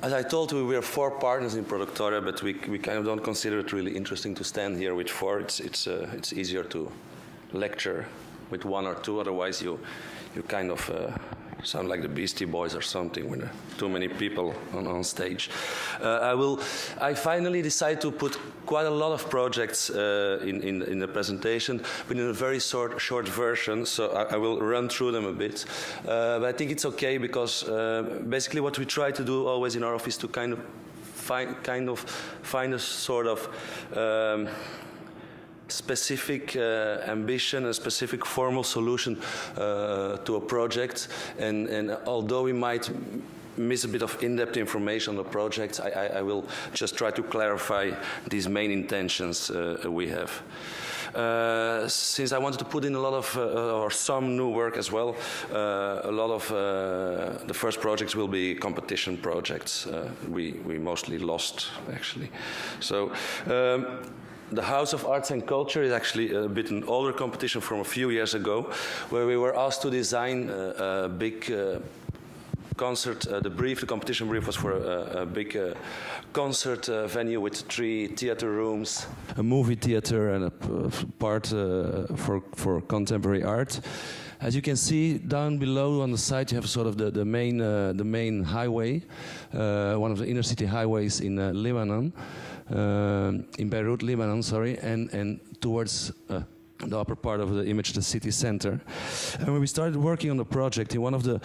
As I told you, we are 4 partners in PRODUCTORA, but we kind of don't consider it really interesting to stand here with 4. It's easier to lecture with 1 or 2. Otherwise, you kind of sound like the Beastie Boys or something when there are too many people on stage. I finally decided to put quite a lot of projects in the presentation, but in a very short version, so I will run through them a bit. But I think it's okay because basically what we try to do always in our office to kind of find a sort of specific ambition, a specific formal solution to a project, and although we might miss a bit of in-depth information on the project, I will just try to clarify these main intentions we have. Since I wanted to put in a lot of, or some new work as well, a lot of the first projects will be competition projects. We mostly lost, actually. So. The House of Arts and Culture is actually a bit an older competition from a few years ago, where we were asked to design a big concert. The competition brief was for a big concert venue with 3 theater rooms, a movie theater, and a part for contemporary art. As you can see down below on the side, you have sort of the main highway, one of the inner city highways in Lebanon. In Beirut, Lebanon, sorry, and towards the upper part of the image, the city center. And when we started working on the project, in one of the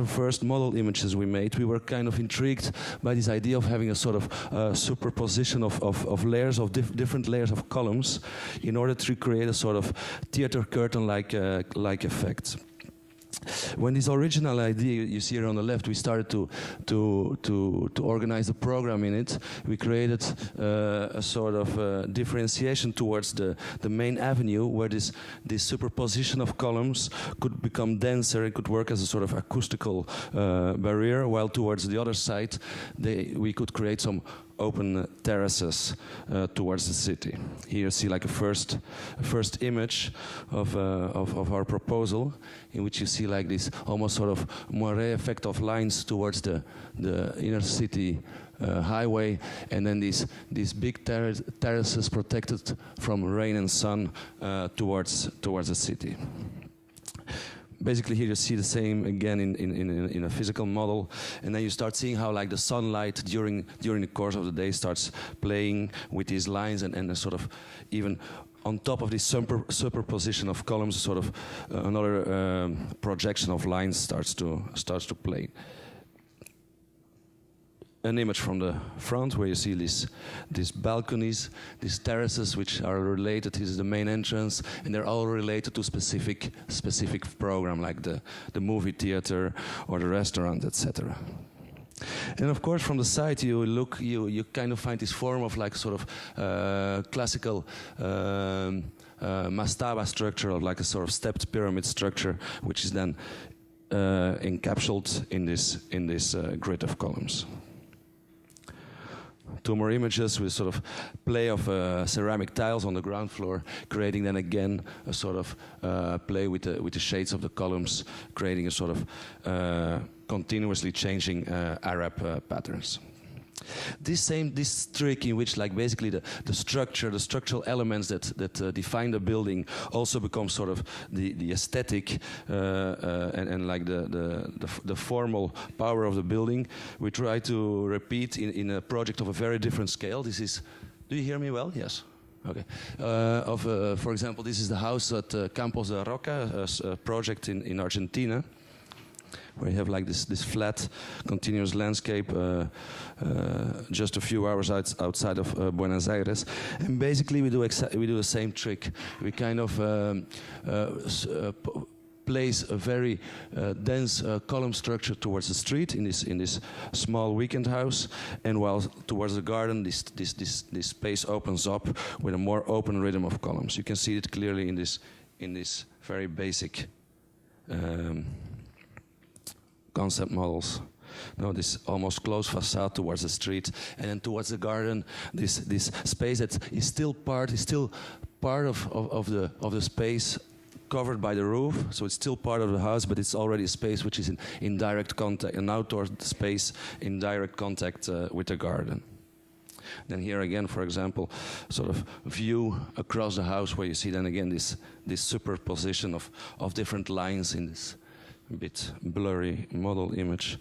first model images we made, we were kind of intrigued by this idea of having a sort of superposition of layers, of different layers of columns, in order to create a sort of theater curtain-like effect. When this original idea you see here on the left, we started to organize a program in it. We created a sort of differentiation towards the main avenue, where this superposition of columns could become denser. It could work as a sort of acoustical barrier, while towards the other side, we could create some open terraces towards the city. Here you see like a first image of our proposal, in which you see like this almost sort of moire effect of lines towards the inner city highway, and then these big terraces protected from rain and sun towards the city. Basically, here you see the same again in a physical model, and then you start seeing how like the sunlight during the course of the day starts playing with these lines, and a sort of even on top of this superposition of columns, sort of another projection of lines starts to play. An image from the front where you see these balconies, these terraces, which are related. This is the main entrance, and they're all related to specific program, like the movie theater or the restaurant, etc. And of course, from the side, you kind of find this form of like sort of classical mastaba structure, of like a sort of stepped pyramid structure, which is then encapsulated in this grid of columns. 2 more images with sort of play of ceramic tiles on the ground floor, creating then again a sort of play with the shades of the columns, creating a sort of continuously changing Arab patterns. This trick in which like basically the structural elements that define the building also become sort of the aesthetic and like the formal power of the building, we try to repeat in a project of a very different scale. This is, do you hear me well? Yes. Okay. For example, this is the house at Campos de Roca, a project in Argentina, where you have like this flat, continuous landscape just a few hours outside of Buenos Aires, and basically we do the same trick. We kind of place a very dense column structure towards the street in this small weekend house, and while towards the garden, this space opens up with a more open rhythm of columns. You can see it clearly in this very basic concept models. No, this almost closed facade towards the street, and then towards the garden, this space that is still part of the space covered by the roof, so it's still part of the house, but it's already a space which is in direct contact, an outdoor space in direct contact with the garden. Then here again, for example, sort of view across the house where you see then again this superposition of different lines in this a bit blurry model image.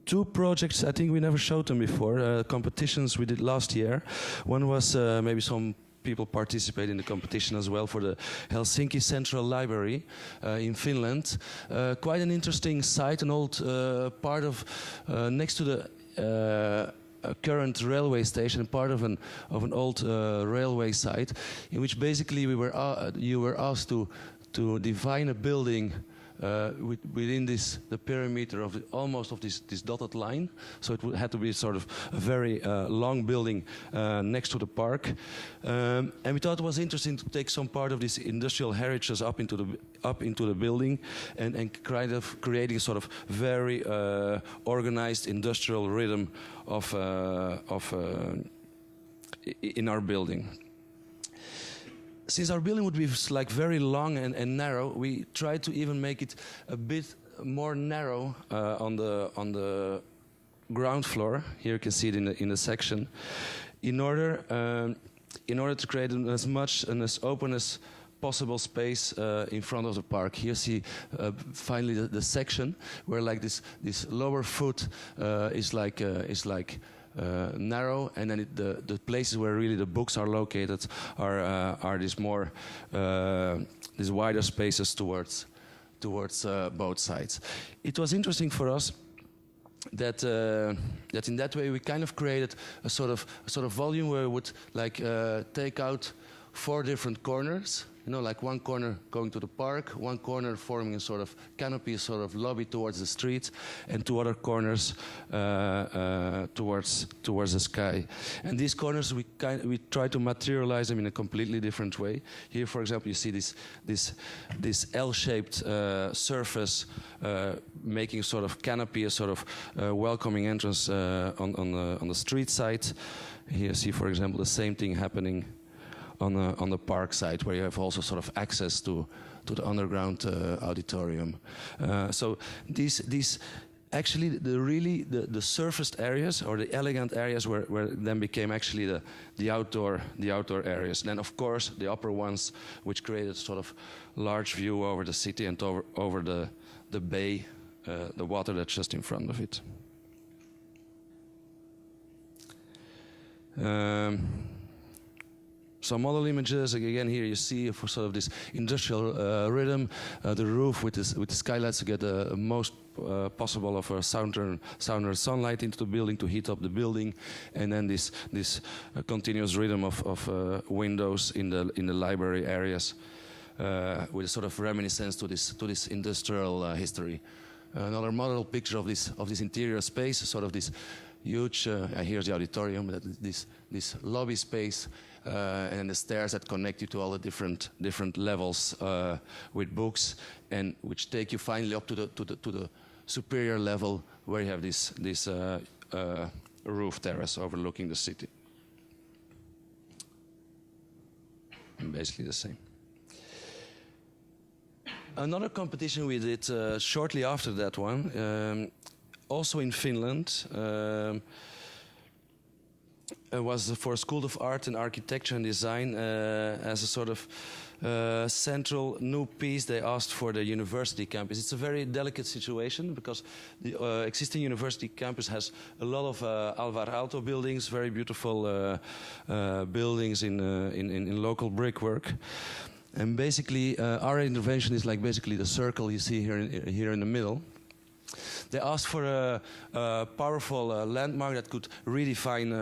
Two projects, I think we never showed them before, competitions we did last year. One was maybe some people participate in the competition as well for the Helsinki Central Library in Finland. Quite an interesting site, an old part of, next to the current railway station, part of an old railway site, in which basically you were asked to define a building within the perimeter of almost of this dotted line. So it had to be sort of a very long building next to the park, and we thought it was interesting to take some part of this industrial heritage up into the building, and kind of creating a sort of very organized industrial rhythm in our building. Since our building would be like very long and narrow, we tried to even make it a bit more narrow on the ground floor. Here you can see it in the section, in order to create as much and as open as possible space in front of the park. Here you see finally the section where like this lower foot is like narrow, and then the places where really the books are located are these more these wider spaces towards both sides. It was interesting for us that in that way we kind of created a sort of volume where we would like take out 4 different corners. You know, like one corner going to the park, one corner forming a sort of canopy, a sort of lobby towards the street, and 2 other corners towards the sky. And these corners we try to materialize them in a completely different way. Here, for example, you see this L-shaped surface making a sort of canopy, a sort of welcoming entrance on the street side. Here you see, for example, the same thing happening on the park side, where you have also sort of access to the underground auditorium. So these actually the surfaced areas, or the elegant areas, where then became actually the outdoor areas. Then of course the upper ones, which created sort of large view over the city and over the bay, the water that's just in front of it. Some model images, again here you see for sort of this industrial rhythm, the roof with the skylights to get the most possible of sounder sunlight into the building to heat up the building, and then this continuous rhythm of windows in the library areas with a sort of reminiscence to this industrial history. Another model picture of this interior space, sort of this huge, here's the auditorium, this lobby space, and the stairs that connect you to all the different levels with books, and which take you finally up to the superior level, where you have this roof terrace overlooking the city. And basically the same. Another competition we did shortly after that one, also in Finland, was for a School of Art and Architecture and Design as a sort of central new piece they asked for the university campus. It's a very delicate situation because the existing university campus has a lot of Alvar Aalto buildings, very beautiful buildings in local brickwork. And basically, our intervention is like basically the circle you see here in the middle. They asked for a powerful landmark that could redefine.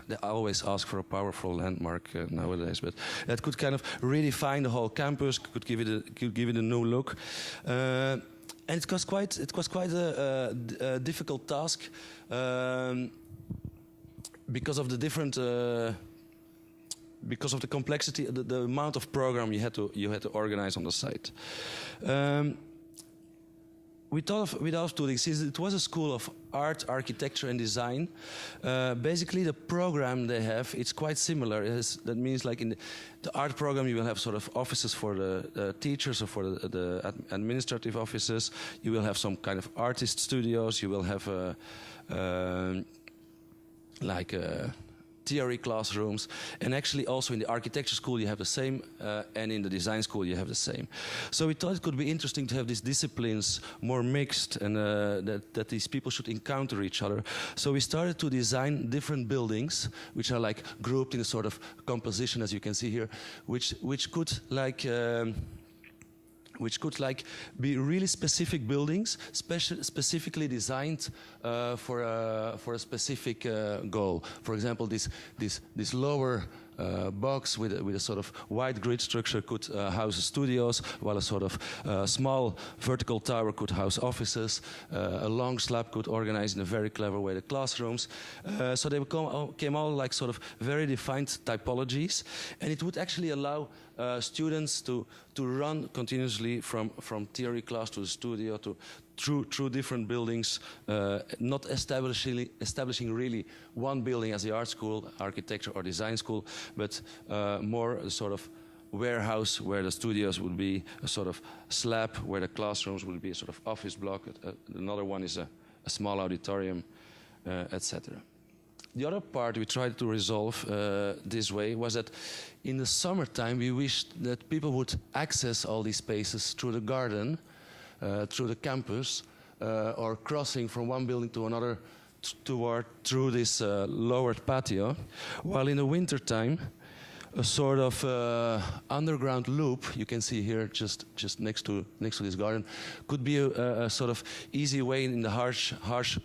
They always ask for a powerful landmark nowadays, but that could kind of redefine the whole campus, could give it a new look. And it was quite a difficult task because of the different. Because of the complexity, the amount of program you had to organize on the site. we thought of two things. It was a school of art, architecture, and design. Basically, the program they have, it's quite similar. That means, like in the art program, you will have sort of offices for the teachers or for the administrative offices. You will have some kind of artist studios. You will have theory classrooms, and actually also in the architecture school you have the same, and in the design school you have the same. So we thought it could be interesting to have these disciplines more mixed, and that these people should encounter each other. So we started to design different buildings, which are like grouped in a sort of composition, as you can see here, which could be really specific buildings, specifically designed for a specific goal. For example, this lower box with a sort of wide grid structure could house studios, while a sort of small vertical tower could house offices. A long slab could organize in a very clever way the classrooms. So they came all like sort of very defined typologies, and it would actually allow students to run continuously from theory class to the studio through different buildings, not establishing really one building as the art school, architecture or design school, but more a sort of warehouse where the studios would be, a sort of slab where the classrooms would be a sort of office block. Another one is a small auditorium, etc. The other part we tried to resolve this way was that in the summertime we wished that people would access all these spaces through the garden, through the campus, or crossing from one building to another through this lowered patio, while in the wintertime a sort of underground loop, you can see here just next to this garden, could be a sort of easy way in the harsh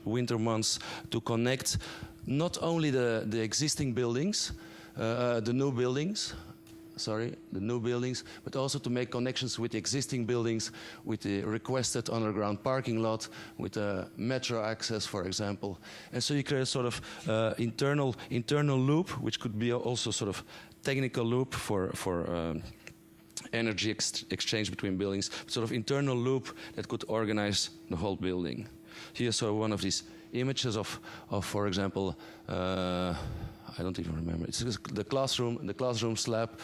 winter months to connect not only the existing buildings, the new buildings, but also to make connections with the existing buildings, with the requested underground parking lot, with metro access, for example. And so you create a sort of internal loop, which could be also sort of technical loop for energy exchange between buildings, sort of internal loop that could organize the whole building. Here, so one of these images of for example, I don't even remember. It's the classroom slab,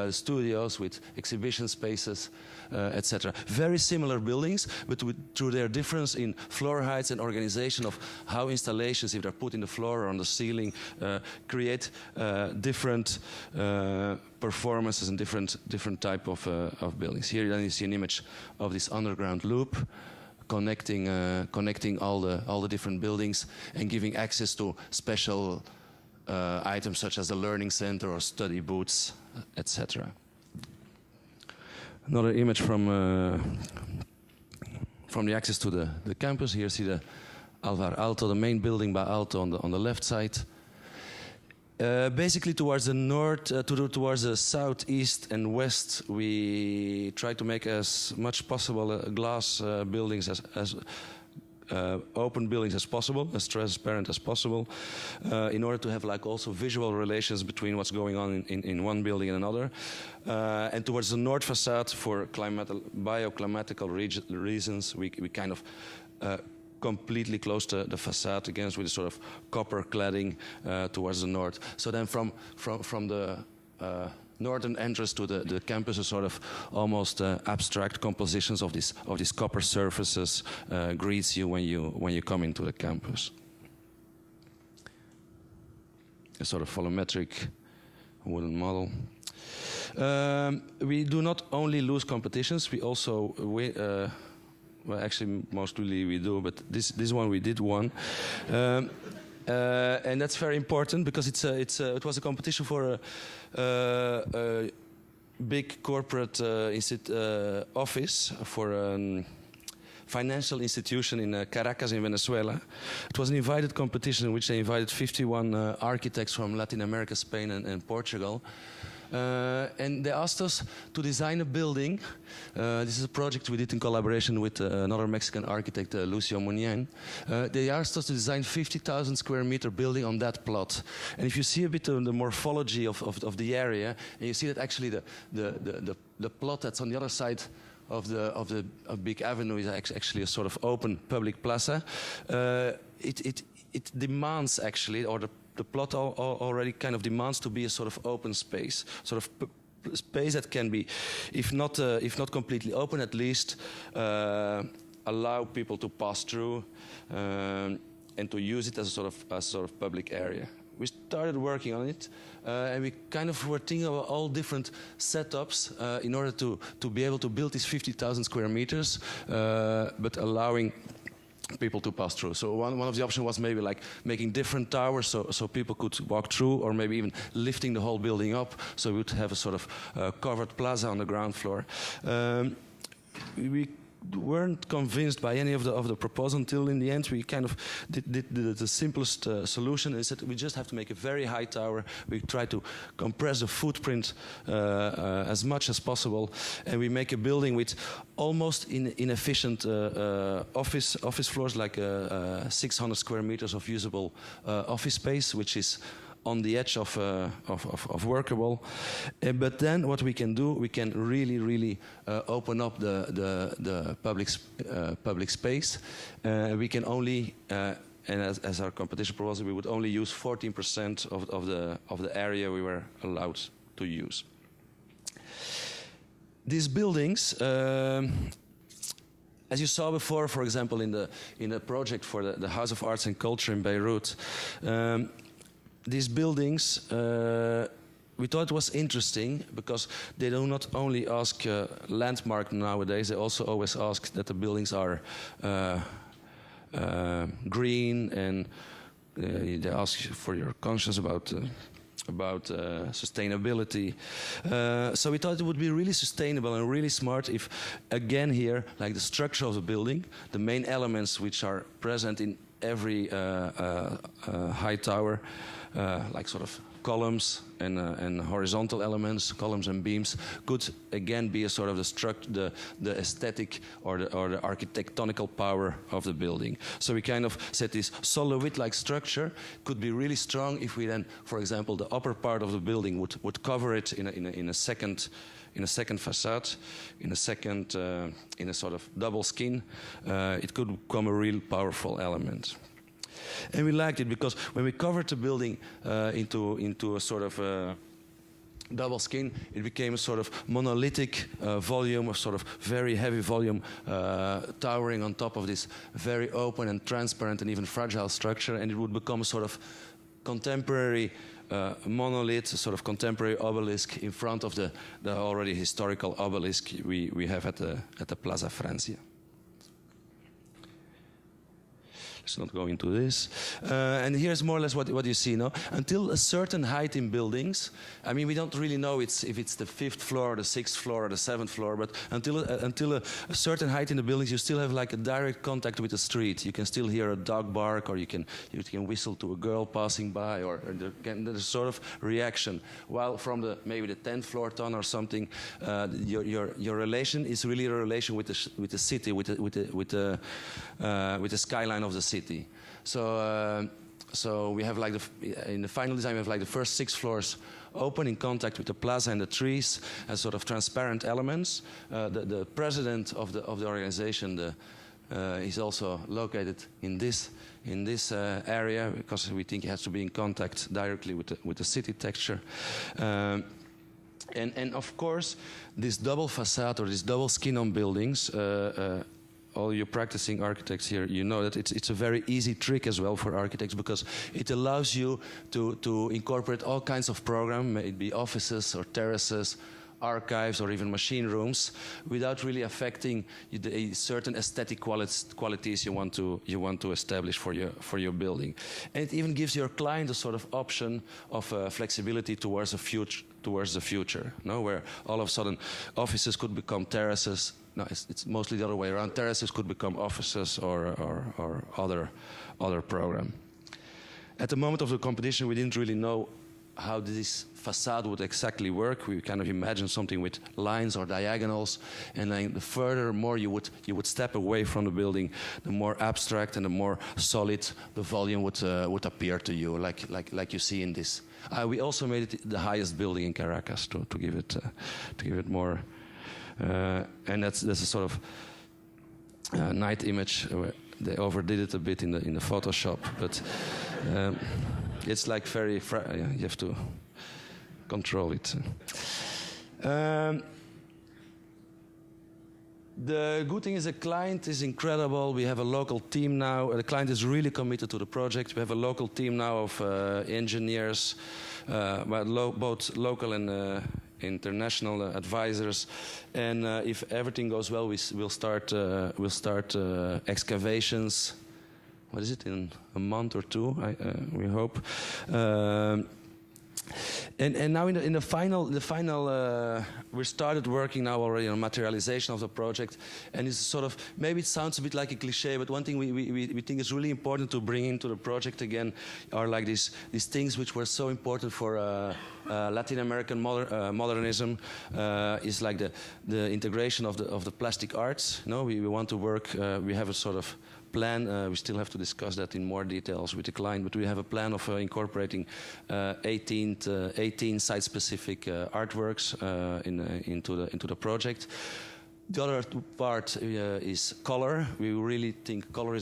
studios with exhibition spaces, etc. Very similar buildings, but through their difference in floor heights and organization of how installations, if they're put in the floor or on the ceiling, create different performances and different type of buildings. Here then you see an image of this underground loop, connecting all the different buildings and giving access to special items such as the learning center or study booths, etc. Another image from the access to the campus. Here see the Alvar Alto, the main building by Alto on the left side. Basically towards the north, towards the southeast and west, we try to make as much possible glass buildings as open buildings as possible, as transparent as possible, in order to have like also visual relations between what's going on in one building and another. And towards the north facade, for bioclimatical reasons, we kind of completely close the facade against with a sort of copper cladding towards the north. So then from the northern entrance to the campus, a sort of almost abstract compositions of these copper surfaces greets you when you come into the campus. A sort of volumetric wooden model. We do not only lose competitions, we also well, actually, mostly we do, but this one we did won. And that's very important because it was a competition for a big corporate office for a financial institution in Caracas in Venezuela. It was an invited competition in which they invited 51 architects from Latin America, Spain and Portugal. And they asked us to design a building. This is a project we did in collaboration with another Mexican architect, Lucio Munian. They asked us to design 50,000 square meter building on that plot. And if you see a bit of the morphology of the area, and you see that actually the plot that's on the other side of big avenue is actually a sort of open public plaza. It demands actually, or the plot already kind of demands to be a sort of open space, sort of space that can be, if not completely open, at least allow people to pass through and to use it as a sort of public area. We started working on it, and we kind of were thinking about all different setups in order to be able to build these 50,000 square meters, but allowing people to pass through. So one of the options was maybe like making different towers so people could walk through, or maybe even lifting the whole building up so we would have a sort of covered plaza on the ground floor. We weren't convinced by any of the proposal until in the end we kind of did the simplest solution, is that we just have to make a very high tower. We try to compress the footprint as much as possible, and we make a building with almost inefficient office floors, like 600 square meters of usable office space, which is on the edge of workable. But then what we can do, we can really open up the public space. We can only, and as our competition proposal, we would only use 14% of the area we were allowed to use. These buildings, as you saw before, for example, in the project for the House of Arts and Culture in Beirut, these buildings, we thought it was interesting because they do not only ask landmark nowadays, they also always ask that the buildings are green, and they ask for your conscience about sustainability. So we thought it would be really sustainable and really smart if, again here, like the structure of the building, the main elements which are present in every high tower, like sort of columns and horizontal elements, columns and beams, could again be a sort of the aesthetic or the architectonical power of the building. So we kind of said this solid-like structure could be really strong if we then, for example, the upper part of the building would cover it in a second facade, in a sort of double skin. It could become a real powerful element. And we liked it because when we covered the building into a sort of double skin, it became a sort of monolithic volume, a sort of very heavy volume towering on top of this very open and transparent and even fragile structure, and it would become a sort of contemporary monolith, a sort of contemporary obelisk in front of the already historical obelisk we have at the Plaza Francia. Let's not go into this. And here's more or less what you see now. Until a certain height in buildings, I mean, we don't really know if it's the 5th floor, or the 6th floor, or the 7th floor, but until a certain height in the buildings, you still have like a direct contact with the street. You can still hear a dog bark, or you can whistle to a girl passing by, or there's sort of reaction. While from maybe the 10th floor on or something, your relation is really a relation with the city, with the skyline of the city. So we have like in the final design we have like the first 6 floors open in contact with the plaza and the trees as sort of transparent elements. The president of the organization is also located in this area because we think he has to be in contact directly with the city texture. And of course, this double facade or this double skin on buildings. All you practicing architects here, you know that it's a very easy trick as well for architects because it allows you to incorporate all kinds of program, may it be offices or terraces, archives or even machine rooms, without really affecting the certain aesthetic qualities you want to establish for your building. And it even gives your client a sort of option of flexibility towards the future, no? Where all of a sudden offices could become terraces. No, it's mostly the other way around. Terraces could become offices or other program. At the moment of the competition, we didn't really know how this facade would exactly work. We kind of imagined something with lines or diagonals, and then the furthermore you would step away from the building, the more abstract and the more solid the volume would appear to you, like you see in this. We also made it the highest building in Caracas to give it more And that's a sort of night image. They overdid it a bit in the Photoshop, but it's like very you have to control it. The good thing is the client is incredible. We have a local team now. The client is really committed to the project. We have a local team now of engineers, both local and international advisors. And if everything goes well, we'll start excavations. What is it, in a month or two? We hope. And now in the final, we started working now already on materialization of the project, and it's sort of, maybe it sounds a bit like a cliche, but one thing we think is really important to bring into the project again are like these things which were so important for Latin American modernism, is like the integration of the plastic arts. You know, we want to work. We have a sort of plan. We still have to discuss that in more details with the client, but we have a plan of incorporating 18 site-specific artworks into the project. The other part is color. We really think color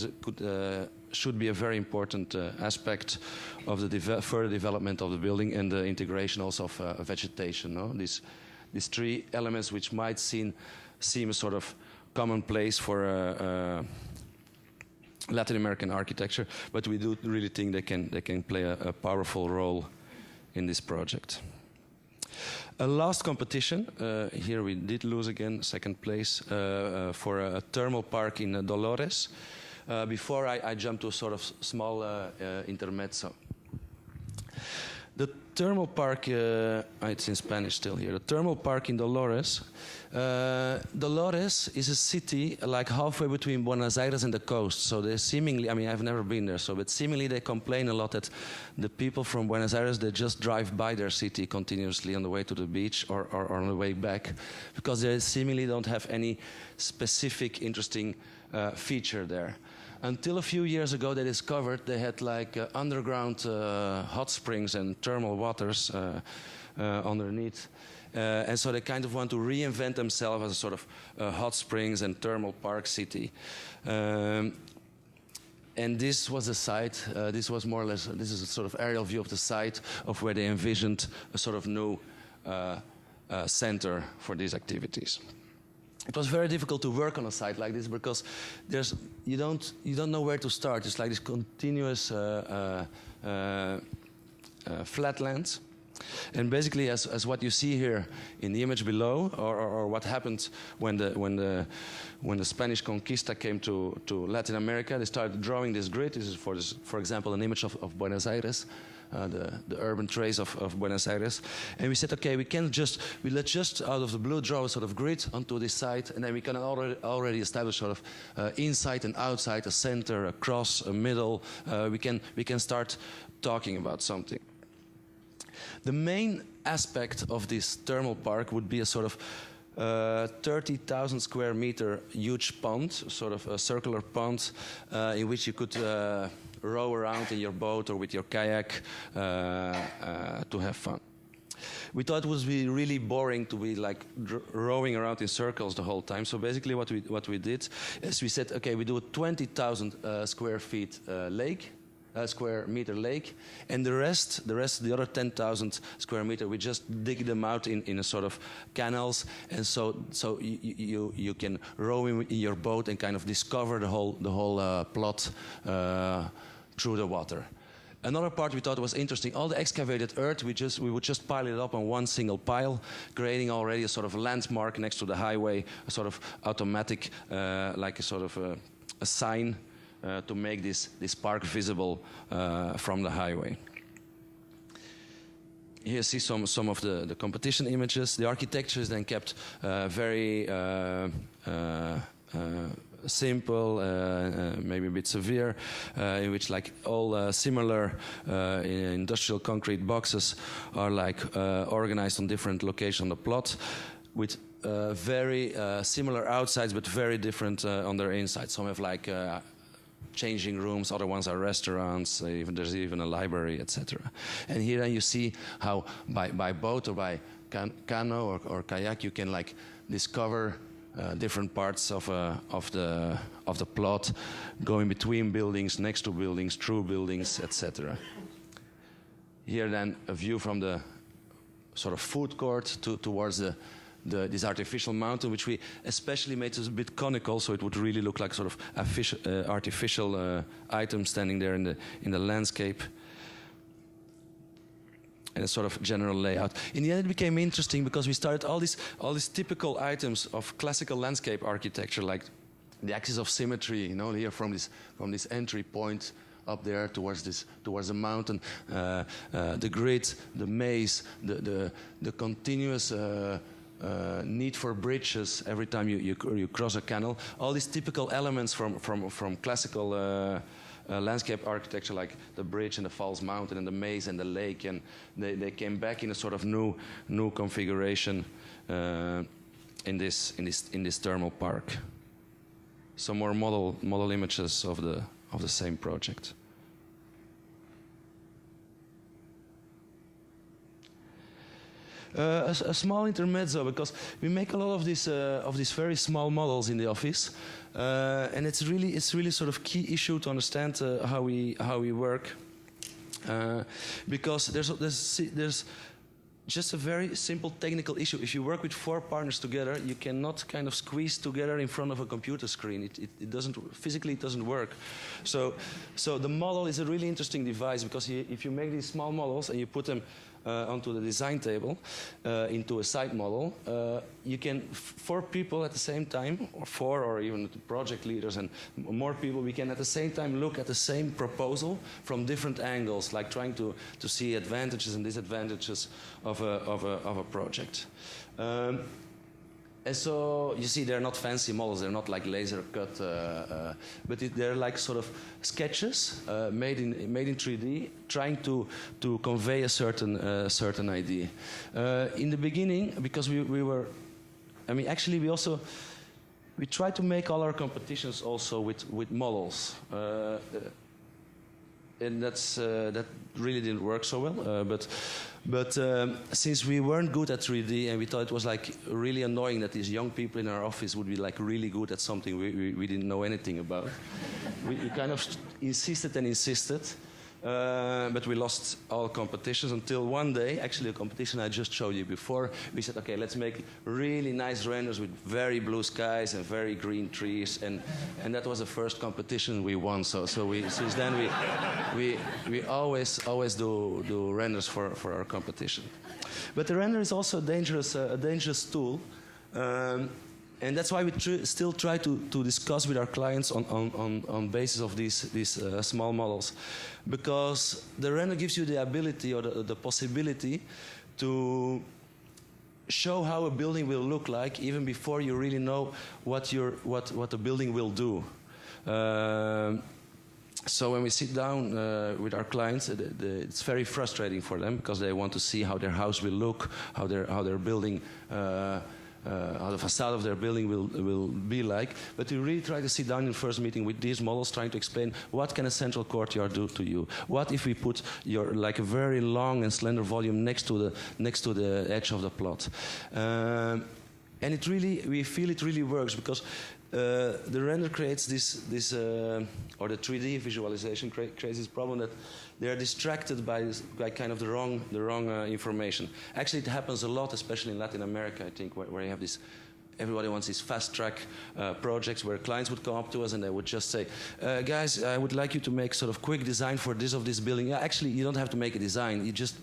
should be a very important aspect of the further development of the building and the integration also of vegetation. No? These three elements which might seem a sort of commonplace for Latin American architecture, but we do really think they can play a powerful role in this project. A last competition, here we did lose again, second place, for a thermal park in Dolores. Before I jump to a sort of small intermezzo. The thermal park, it's in Spanish still here, the thermal park in Dolores. Dolores is a city like halfway between Buenos Aires and the coast. So they seemingly, I mean, I've never been there, but seemingly they complain a lot that the people from Buenos Aires, they just drive by their city continuously on the way to the beach or on the way back, because they seemingly don't have any specific interesting feature there. Until a few years ago, they discovered they had like underground hot springs and thermal waters underneath. And so they kind of want to reinvent themselves as a sort of hot springs and thermal park city. And this was the site, this was more or less, this is a sort of aerial view of the site of where they envisioned a sort of new center for these activities. It was very difficult to work on a site like this because you don't know where to start. It's like this continuous flatlands, and basically, as what you see here in the image below, or what happened when the Spanish Conquista came to Latin America, they started drawing this grid. This is for example, an image of Buenos Aires. The urban trace of Buenos Aires, and we said, okay, let's just out of the blue draw a sort of grid onto this site, and then we can already establish sort of inside and outside, a center, a cross, a middle. We can start talking about something. The main aspect of this thermal park would be a sort of 30,000 square meter huge pond, sort of a circular pond, in which you could row around in your boat or with your kayak to have fun. We thought it would be really boring to be like rowing around in circles the whole time. So basically what we did is we said, okay, we do a 20,000 square meter lake, and the other 10,000 square meter, we just dig them out in a sort of canals, and so you can row in your boat and kind of discover the whole plot through the water. Another part we thought was interesting, all the excavated earth, we would just pile it up on one single pile, creating already a sort of landmark next to the highway, a sort of automatic, like a sort of a sign to make this park visible from the highway. Here you see some of the competition images. The architecture is then kept very simple, maybe a bit severe, in which like all similar industrial concrete boxes are like organized on different locations on the plot, with very similar outsides but very different on their insides. Some have like changing rooms, other ones are restaurants, there's even a library, etc. And here then you see how by boat or by canoe or kayak, you can like discover different parts of the plot, going between buildings, next to buildings, through buildings, etc. Here then a view from the sort of food court towards this artificial mountain, which we especially made a bit conical, so it would really look like sort of artificial items standing there in the landscape. And a sort of general layout. In the end, it became interesting because we started all these typical items of classical landscape architecture, like the axis of symmetry, you know, here from this entry point up there towards the mountain, the grid, the maze, the continuous need for bridges every time you cross a canal. All these typical elements from classical landscape architecture, like the bridge and the false mountain and the maze and the lake, and they came back in a sort of new configuration in this thermal park. Some more model images of the same project. A small intermezzo, because we make a lot of these very small models in the office, and it's really sort of key issue to understand how we work, because there's just a very simple technical issue. If you work with 4 partners together, you cannot kind of squeeze together in front of a computer screen. It doesn't physically, it doesn't work. So the model is a really interesting device, because if you make these small models and you put them onto the design table, into a site model, you can, 4 people at the same time, or 4, or even project leaders and more people, we can at the same time look at the same proposal from different angles, like trying to see advantages and disadvantages of a project. And so you see, they're not fancy models. They're not like laser cut, but they're like sort of sketches made in 3D, trying to convey a certain idea. In the beginning, because we were, I mean, actually we tried to make all our competitions also with models. And that really didn't work so well. But since we weren't good at 3D, and we thought it was like really annoying that these young people in our office would be like really good at something we didn't know anything about, we kind of insisted and insisted. But we lost all competitions until one day, actually a competition I just showed you before, we said, okay, let's make really nice renders with very blue skies and very green trees, and that was the first competition we won. So since then we always do renders for our competition. But the render is also a dangerous tool. And that's why we still try to discuss with our clients on basis of these small models, because the render gives you the ability or the possibility to show how a building will look like even before you really know what the building will do. So when we sit down with our clients, it's very frustrating for them, because they want to see how their house will look, how their building. How the facade of their building will be like. But we really try to sit down in the first meeting with these models, trying to explain what can a central courtyard do to you. What if we put like a very long and slender volume next to the edge of the plot? And we feel it really works, because the render creates this or the 3D visualization creates this problem that they are distracted by kind of the wrong information. Actually, it happens a lot, especially in Latin America, I think, where you have this. Everybody wants these fast-track projects where clients would come up to us and they would just say, guys, I would like you to make sort of quick design for this building. Yeah, actually, you don't have to make a design. You just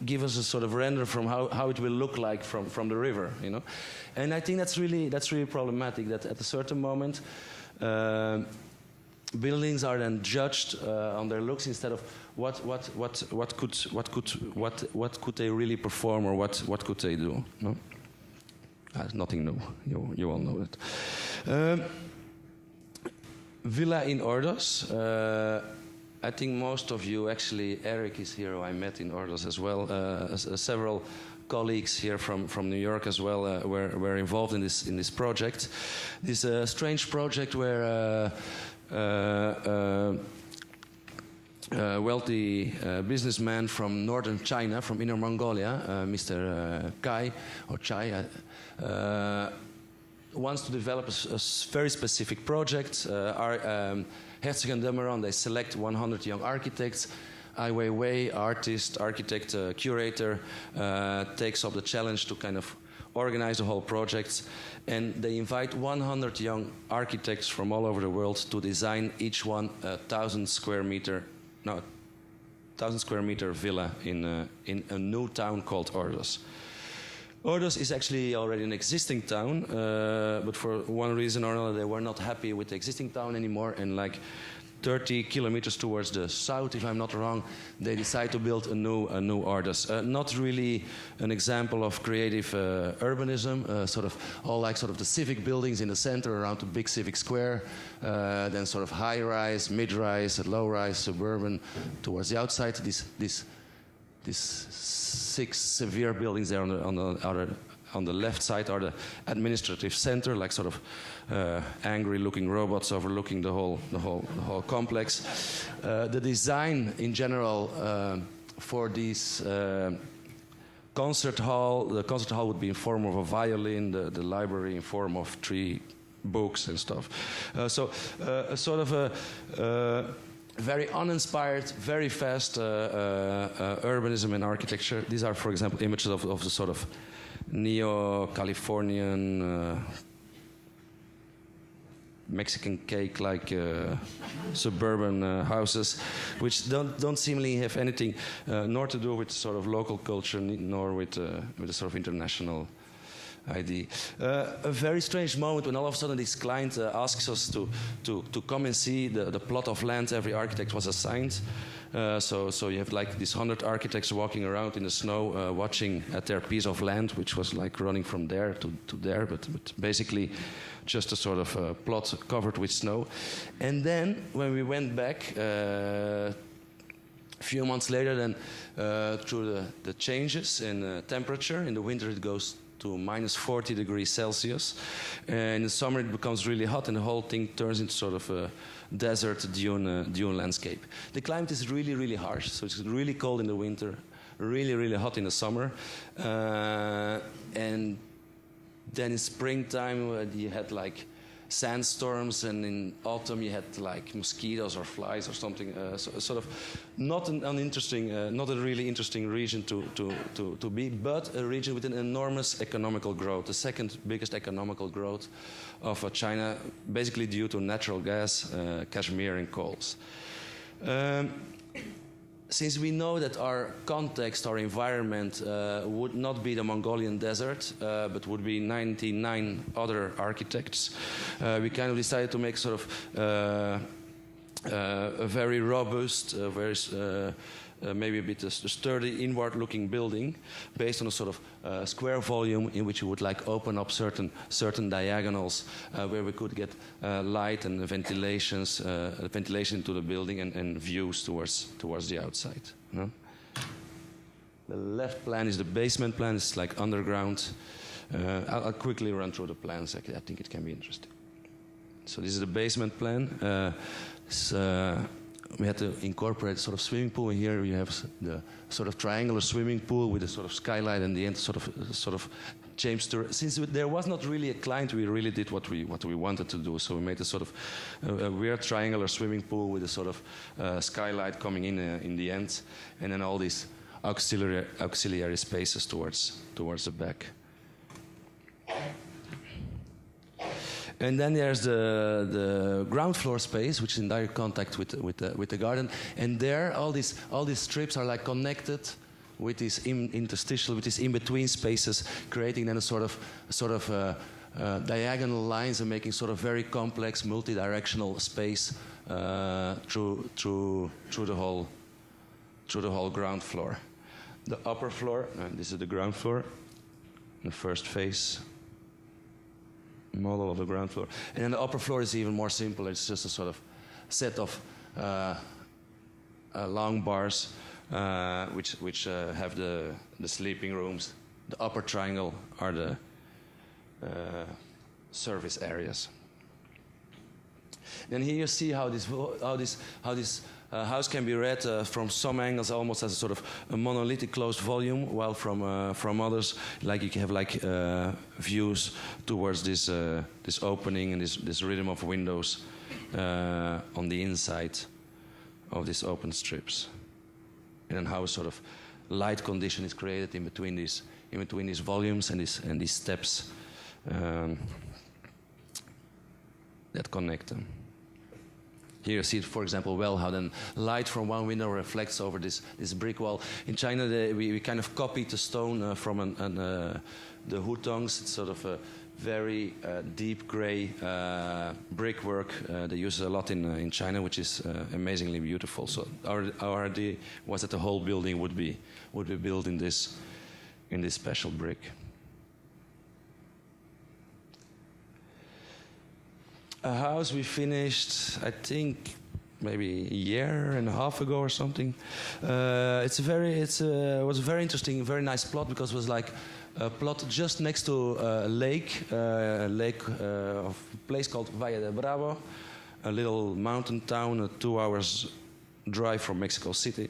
give us a sort of render from how it will look like from the river, you know. And I think that's really problematic, that at a certain moment buildings are then judged on their looks instead of what could they really perform, or what could they do. No, nothing new. You all know it. Villa in Ordos. I think most of you, actually, Eric is here, who I met in Ordos as well. Several colleagues here from New York as well were involved in this project. This strange project where wealthy businessman from northern China, from Inner Mongolia, Mr. Kai, or Chai, wants to develop a very specific project. Herzog and de Meuron, they select 100 young architects. Ai Weiwei, artist, architect, curator, takes up the challenge to kind of organize the whole project, and they invite 100 young architects from all over the world to design each one a 1,000 square meter villa in a new town called Ordos. Ordos is actually already an existing town, but for one reason or another they were not happy with the existing town anymore, and like 30 kilometers towards the south, if I'm not wrong, they decide to build a new Ordos. Not really an example of creative urbanism, sort of all like sort of the civic buildings in the center around the big civic square, then sort of high-rise, mid-rise, low-rise, suburban towards the outside. These 6 severe buildings there on the left side are the administrative center, like sort of angry-looking robots overlooking the whole complex. The design in general for this concert hall, the concert hall would be in form of a violin, the library in form of 3 books and stuff. So a sort of a very uninspired, very fast urbanism and architecture. These are, for example, images of the sort of neo-Californian Mexican cake-like suburban houses, which don't seemingly have anything nor to do with sort of local culture, nor with a sort of international idea. A very strange moment when all of a sudden this client asks us to come and see the plot of land every architect was assigned. So you have like these 100 architects walking around in the snow, watching at their piece of land, which was like running from there to there, but basically just a sort of plot covered with snow. And then when we went back a few months later, then through the changes in temperature, in the winter it goes to minus 40 degrees Celsius. And in the summer it becomes really hot and the whole thing turns into sort of a desert dune landscape. The climate is really, really harsh. So it's really cold in the winter, really, really hot in the summer. And then in springtime you had like sandstorms, and in autumn you had like mosquitoes or flies or something. So, sort of not an uninteresting, not a really interesting region to be, but a region with an enormous economical growth, the second biggest economical growth of China, basically due to natural gas, cashmere, and coals. Since we know that our context, our environment would not be the Mongolian desert, but would be 99 other architects, we kind of decided to make sort of a very robust, maybe a bit sturdy inward-looking building based on a sort of square volume in which we would like open up certain diagonals where we could get light and ventilation into the building and views towards the outside. You know? The left plan is the basement plan. It's like underground. I'll quickly run through the plans. I think it can be interesting. So this is the basement plan. We had to incorporate sort of swimming pool. Here you have the sort of triangular swimming pool with a sort of skylight and the end sort of James Stewart. Since there was not really a client, we really did what we wanted to do. So we made a sort of a weird triangular swimming pool with a sort of skylight coming in the end, and then all these auxiliary spaces towards the back. And then there's the ground floor space, which is in direct contact with the garden. And there, all these strips are like connected with these interstitial, with these in-between spaces, creating then a sort of diagonal lines and making sort of very complex, multi-directional space through the whole ground floor. The upper floor, this is the ground floor, the first phase model of the ground floor. And then the upper floor is even more simple. It's just a sort of set of long bars which have the sleeping rooms. The upper triangle are the service areas. Then here you see how this A house can be read from some angles almost as a sort of a monolithic closed volume, while from others, like you can have like views towards this this opening and this rhythm of windows on the inside of these open strips, and then how a sort of light condition is created in between these volumes and these steps that connect them. Here you see, for example, well how then light from one window reflects over this brick wall. In China, we kind of copied the stone from the hutongs. It's sort of a very deep gray brickwork they use a lot in China, which is amazingly beautiful. So our idea was that the whole building would be built in this special brick. A house we finished, I think, maybe a year and a half ago or something. It was a very interesting, very nice plot, because it was like a plot just next to a lake of a place called Valle de Bravo, a little mountain town, 2 hours drive from Mexico City.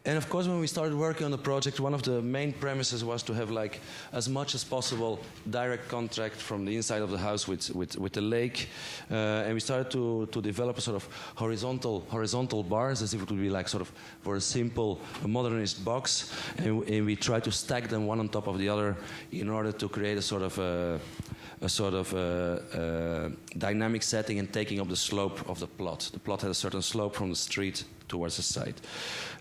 And of course, when we started working on the project, one of the main premises was to have like as much as possible direct contact from the inside of the house with the lake. And we started to develop a sort of horizontal bars, as if it would be like sort of for a simple modernist box. And we tried to stack them one on top of the other in order to create a sort of dynamic setting and taking up the slope of the plot. The plot had a certain slope from the street towards the side.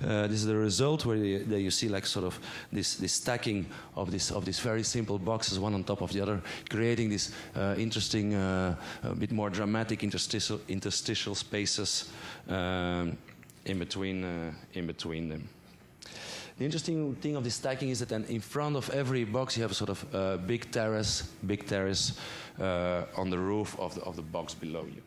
This is the result where you see like sort of this stacking of these very simple boxes one on top of the other, creating this interesting, a bit more dramatic interstitial spaces in between them. The interesting thing of this stacking is that then in front of every box you have a sort of big terrace on the roof of the box below you.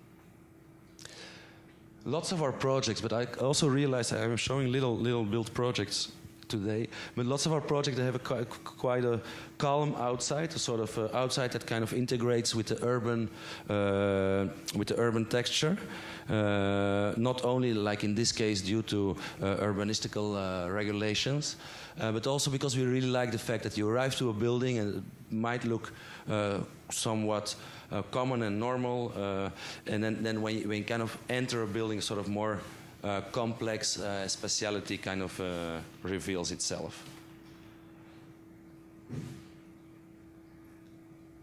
Lots of our projects, but I also realized I'm showing little built projects today, but lots of our projects, they have quite a calm outside, a sort of outside that kind of integrates with the urban texture. Not only like in this case due to urbanistical regulations, but also because we really like the fact that you arrive to a building and it might look somewhat common and normal, and then when you kind of enter a building, sort of more complex spatiality kind of reveals itself.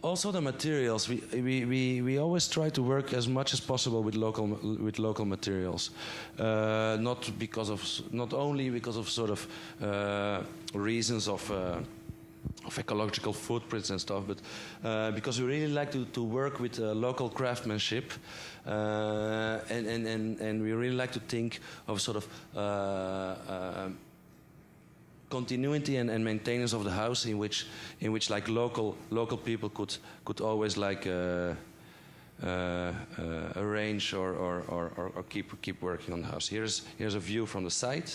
Also, the materials. We always try to work as much as possible with local materials, not only because of sort of reasons of ecological footprints and stuff, but because we really like to work with local craftsmanship, and we really like to think of sort of continuity and maintenance of the house, in which like local people could always like arrange or keep working on the house. Here's a view from the side.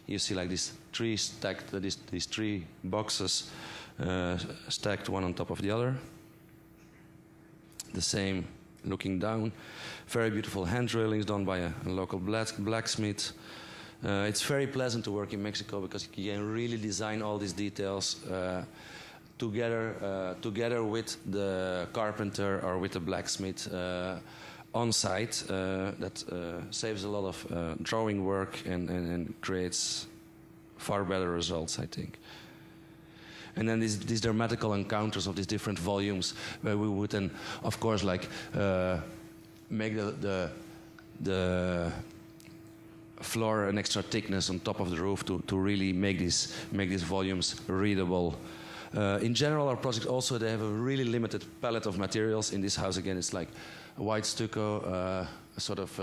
You see like these three stacked, these three boxes stacked one on top of the other. The same looking down. Very beautiful hand railings done by a local blacksmith. It's very pleasant to work in Mexico because you can really design all these details together with the carpenter or with the blacksmith on site. That saves a lot of drawing work and creates far better results, I think. And then these dramatical encounters of these different volumes, where we would then, of course, like make the floor an extra thickness on top of the roof to really make these volumes readable. In general, our projects also, they have a really limited palette of materials. In this house, again, it's like a white stucco, a sort of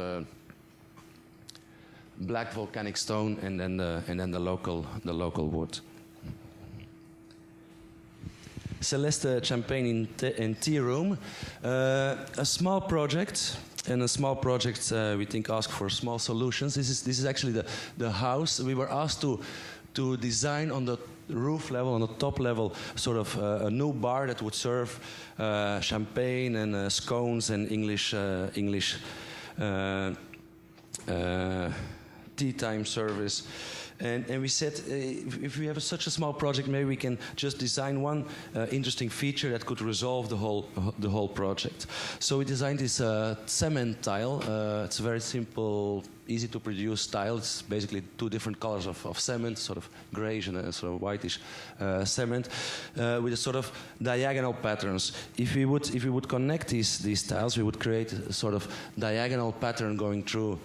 black volcanic stone, and then the local wood. Celeste Champagne in Tea Room, a small project. And a small project, we think, ask for small solutions. This is actually the house. We were asked to design on the roof level, on the top level, sort of a new bar that would serve champagne and scones and English tea time service. And we said, if we have such a small project, maybe we can just design one interesting feature that could resolve the whole project. So we designed this cement tile. It's a very simple, easy to produce tile. It's basically two different colors of cement, sort of grayish and a sort of whitish cement, with a sort of diagonal patterns. If we would connect these tiles, we would create a sort of diagonal pattern going through.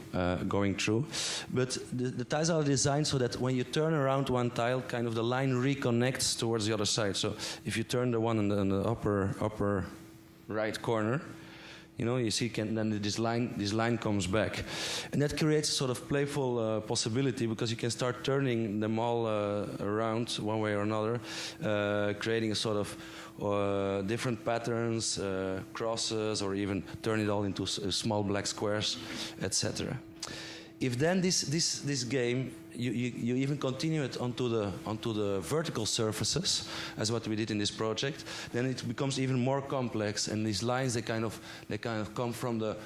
But the tiles are designed so that when you turn around one tile, kind of the line reconnects towards the other side. So if you turn the one in the upper right corner, you know, you see, then this line comes back, and that creates a sort of playful possibility, because you can start turning them all around one way or another, creating a sort of different patterns, crosses, or even turn it all into small black squares, etc. If then this game, you even continue it onto the vertical surfaces, as what we did in this project, then it becomes even more complex. And these lines, they kind of come from the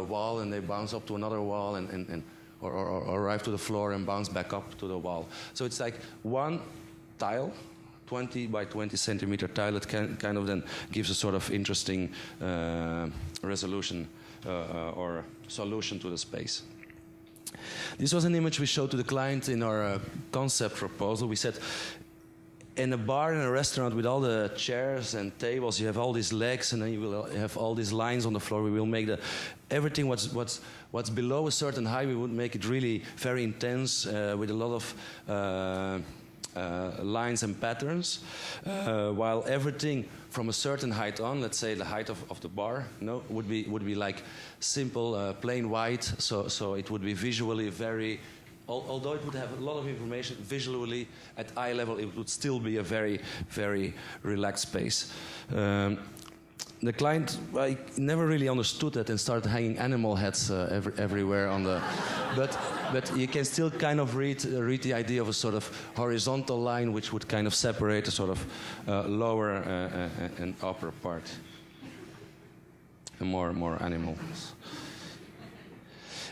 wall, and they bounce up to another wall, or arrive to the floor and bounce back up to the wall. So it's like one tile, 20 by 20 centimeter tile, that kind of then gives a sort of interesting resolution or solution to the space. This was an image we showed to the client in our concept proposal. We said, in a bar and a restaurant with all the chairs and tables, you have all these legs, and then you will have all these lines on the floor. We will make everything what's below a certain height, we would make it really very intense, with a lot of lines and patterns, while everything from a certain height on, let's say the height of the bar, would be like simple, plain white. So it would be visually very, although it would have a lot of information, visually at eye level, it would still be a very, very relaxed space. The client never really understood that and started hanging animal heads everywhere on the. But you can still kind of read the idea of a sort of horizontal line, which would kind of separate a sort of lower and upper part, and more animals.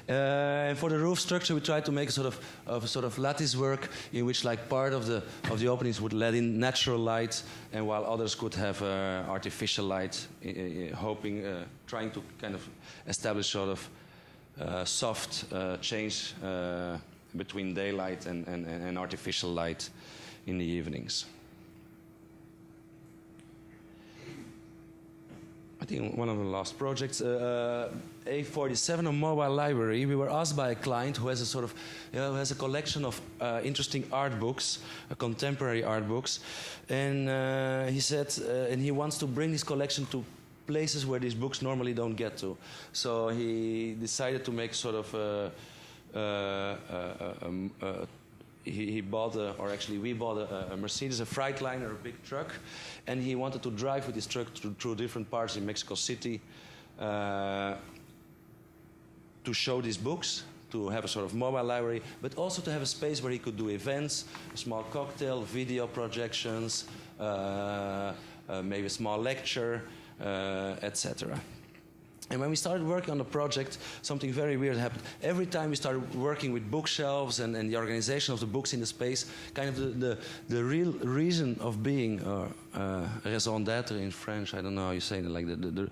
And for the roof structure, we tried to make a sort of lattice work in which, like, part of the openings would let in natural light, and while others could have artificial light, trying to kind of establish sort of soft change between daylight and artificial light in the evenings. I think one of the last projects, A47, a mobile library. We were asked by a client who has a sort of, who has a collection of interesting art books, contemporary art books, and he said, and he wants to bring this collection to places where these books normally don't get to. So he decided to make sort of he bought, or actually we bought a Mercedes, a Freightliner, a big truck, and he wanted to drive with this truck through different parts in Mexico City to show these books, to have a sort of mobile library, but also to have a space where he could do events, a small cocktail, video projections, maybe a small lecture, etc. And when we started working on the project, something very weird happened. Every time we started working with bookshelves and the organization of the books in the space, kind of the real reason of being, raison d'être in French, I don't know how you say it, like the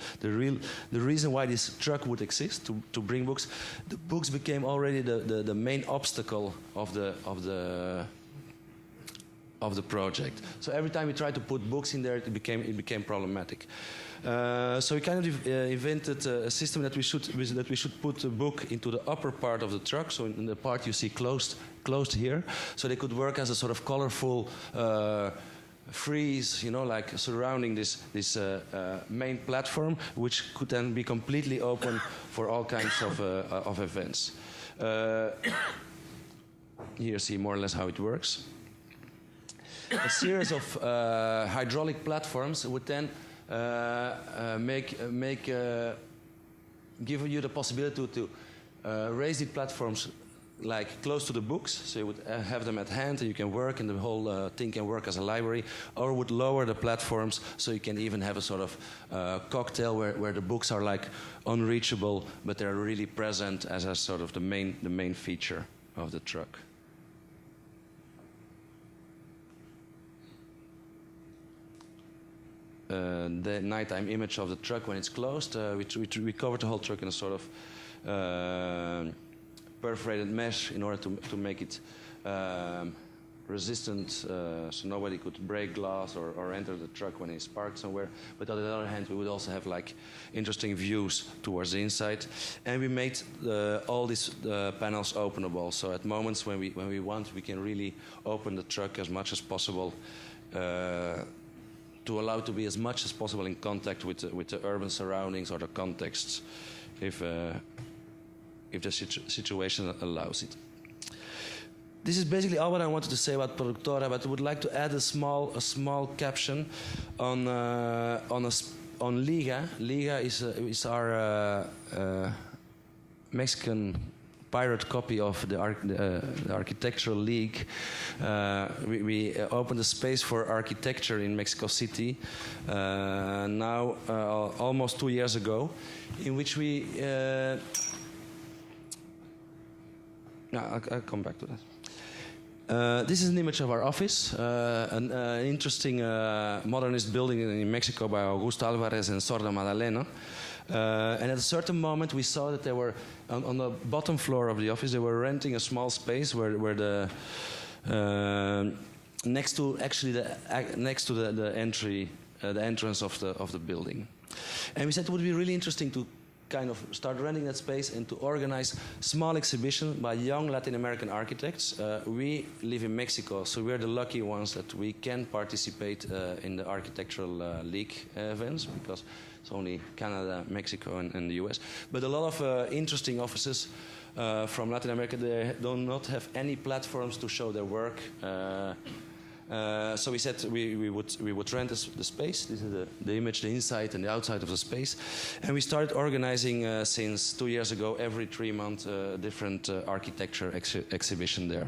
reason why this truck would exist, to bring books, the books became already the main obstacle of the project. So every time we tried to put books in there, it became problematic. So we kind of invented a system that we should put a book into the upper part of the truck, so in the part you see closed here, so they could work as a sort of colorful frieze, like surrounding this main platform, which could then be completely open for all kinds of events. Here you see more or less how it works. A series of hydraulic platforms would then give you the possibility to raise the platforms like close to the books, so you would have them at hand and you can work, and the whole thing can work as a library, or would lower the platforms so you can even have a sort of cocktail where the books are like unreachable, but they're really present as a sort of the main feature of the truck. The nighttime image of the truck when it's closed. We covered the whole truck in a sort of perforated mesh in order to make it resistant, so nobody could break glass or enter the truck when it's parked somewhere. But on the other hand, we would also have like interesting views towards the inside, and we made all these panels openable. So at moments when we want, we can really open the truck as much as possible. To allow to be as much as possible in contact with the urban surroundings or the contexts, if the situation allows it. This is basically all what I wanted to say about PRODUCTORA, but I would like to add a small caption on Liga. Liga is our Mexican pirate copy of the Architectural League. We opened a space for architecture in Mexico City now almost 2 years ago, in which we I'll come back to that. This is an image of our office, an interesting modernist building in Mexico by Augusto Alvarez and Sorda Madaleno. And at a certain moment, we saw that they were on the bottom floor of the office. They were renting a small space where the next to the entrance of the building. And we said it would be really interesting to kind of start renting that space and to organize small exhibition by young Latin American architects. We live in Mexico, so we're the lucky ones that we can participate in the Architectural League events, because it's only Canada, Mexico, and the US. But a lot of interesting offices from Latin America, they do not have any platforms to show their work. So we said we would rent the space. This is the image, the inside and the outside of the space. And we started organizing since 2 years ago, every 3 months, different architecture exhibition there.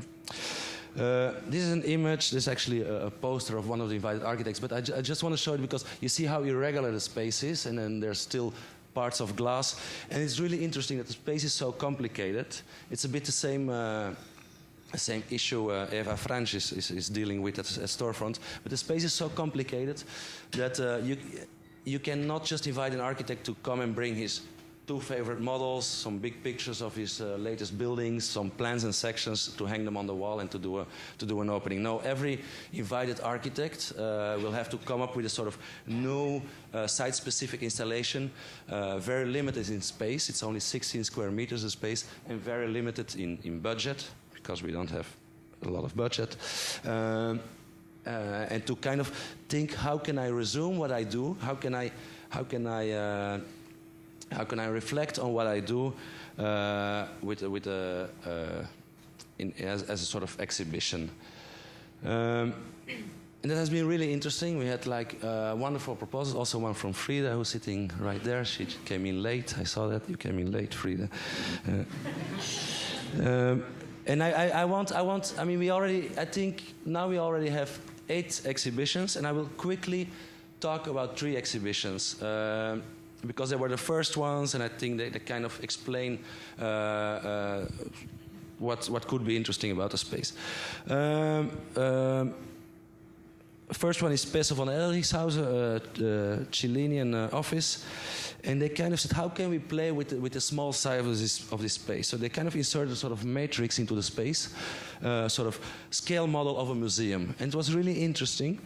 This is an image. This is actually a poster of one of the invited architects. But I just want to show it because you see how irregular the space is, and then there's still parts of glass. And it's really interesting that the space is so complicated. It's a bit the same issue Eva Franch is dealing with at Storefront. But the space is so complicated that you cannot just invite an architect to come and bring his 2 favorite models, some big pictures of his latest buildings, some plans and sections to hang them on the wall and to do an opening. No, every invited architect will have to come up with a sort of new site-specific installation, very limited in space. It's only 16 square meters of space, and very limited in budget, because we don't have a lot of budget, and to kind of think, how can I resume what I do? How can I reflect on what I do as a sort of exhibition? And that has been really interesting. We had like wonderful proposals, also one from Frida, who's sitting right there. She came in late. I saw that you came in late, Frida. And I mean, I think now we already have 8 exhibitions, and I will quickly talk about 3 exhibitions, because they were the first ones, and I think they kind of explain what could be interesting about the space. First one is Peso van Elrichshausen, a Chilean office. And they kind of said, how can we play with the small size of this space? So they kind of inserted a sort of matrix into the space, sort of scale model of a museum. And it was really interesting.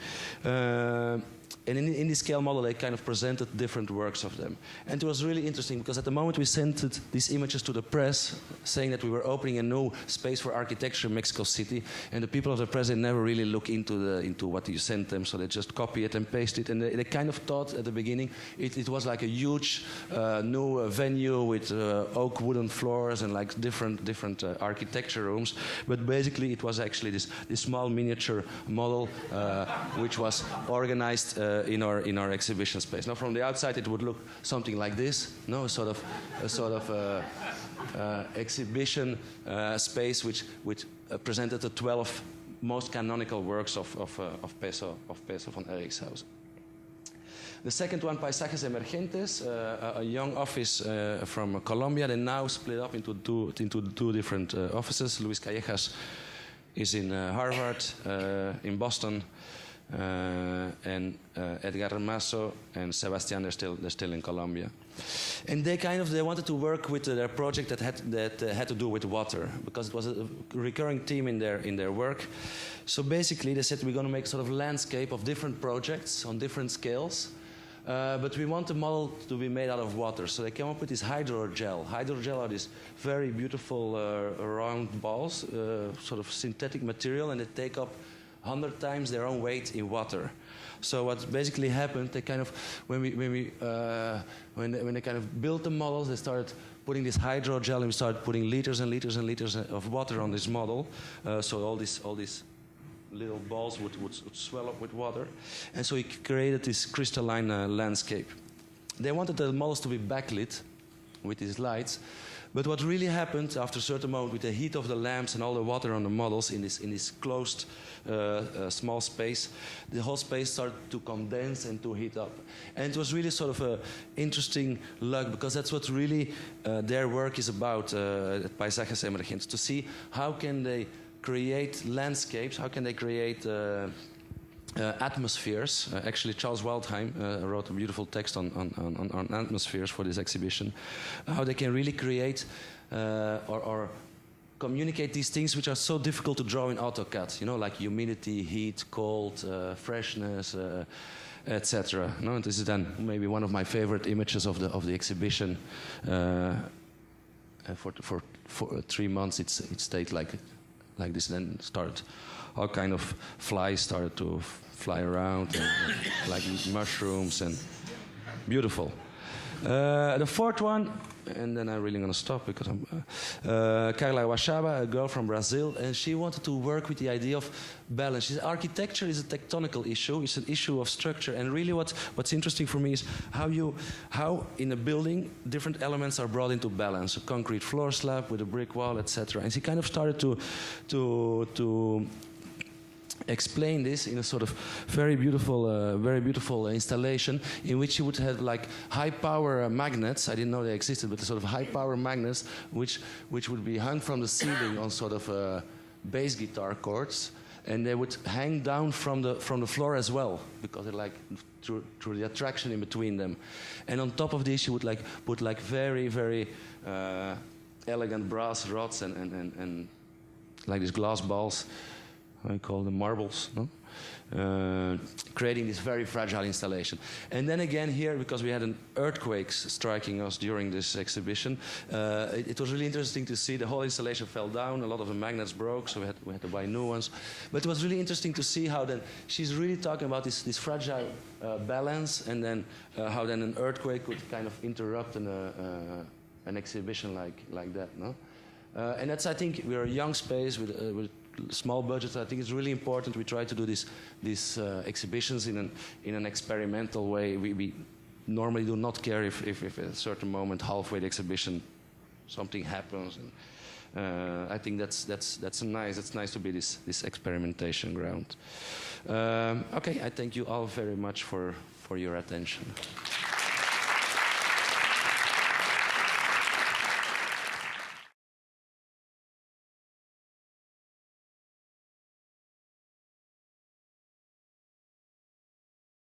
And in this scale model, they kind of presented different works of them. And it was really interesting because at the moment we sent these images to the press, saying that we were opening a new space for architecture in Mexico City, and the people of the press, they never really look into what you sent them, so they just copy it and paste it. And they kind of thought at the beginning it was like a huge new venue with oak wooden floors and like different architecture rooms. But basically it was actually this small miniature model which was organized in our exhibition space. Now, from the outside, it would look something like this. No, a sort of exhibition space which presented the 12 most canonical works of Peso von Erichshausen. The second one, Paisajes Emergentes, a young office from Colombia. They now split up into two different offices. Luis Callejas is in Harvard, in Boston, and Edgar Masso and Sebastian, they're still in Colombia. And they wanted to work with their project that had to do with water, because it was a recurring theme in their work. So basically they said, we're going to make sort of landscape of different projects on different scales. But we want the model to be made out of water. So they came up with this hydrogel. Hydrogel are these very beautiful round balls, sort of synthetic material, and they take up 100 times their own weight in water. So what basically happened, they kind of, when they kind of built the models, they started putting this hydrogel, and we started putting liters and liters and liters of water on this model. So all these little balls would swell up with water, and so he created this crystalline landscape. They wanted the models to be backlit with these lights, but what really happened after a certain moment, with the heat of the lamps and all the water on the models in this closed small space, the whole space started to condense and to heat up. And it was really sort of an interesting luck, because that's what really their work is about at Paisajes Emergentes, to see how can they create landscapes, how can they create atmospheres. Actually, Charles Waldheim wrote a beautiful text on atmospheres for this exhibition. How they can really create or communicate these things which are so difficult to draw in AutoCAD. You know, like humidity, heat, cold, freshness, etc. No, this is then maybe one of my favorite images of the exhibition. For 3 months, it stayed like this, and then started all kind of flies started to fly around, and, like mushrooms, and beautiful. The fourth one, and then I'm really going to stop because I'm Carla Wachaba, a girl from Brazil, and she wanted to work with the idea of balance. She said architecture is a tectonical issue, it's an issue of structure, and really what's interesting for me is how in a building different elements are brought into balance. A concrete floor slab with a brick wall, etc. And she kind of started to explain this in a sort of very beautiful installation, in which you would have like high power magnets. I didn't know they existed, but the sort of high power magnets which would be hung from the ceiling on sort of bass guitar cords, and they would hang down from the floor as well, because they're like through the attraction in between them. And on top of this, you would like put like very elegant brass rods and like these glass balls. I call them marbles, no? Creating this very fragile installation. And then again here, because we had an earthquake striking us during this exhibition, it was really interesting to see the whole installation fell down, a lot of the magnets broke, so we had to buy new ones. But it was really interesting to see how then she's really talking about this fragile balance, and then how then an earthquake would kind of interrupt an exhibition like that, no? And that's, I think, we're a young space with small budgets. I think it's really important we try to do these exhibitions in an experimental way. We normally do not care if at a certain moment halfway the exhibition something happens. And, I think that's nice. It's nice to be this experimentation ground. Okay, I thank you all very much for your attention.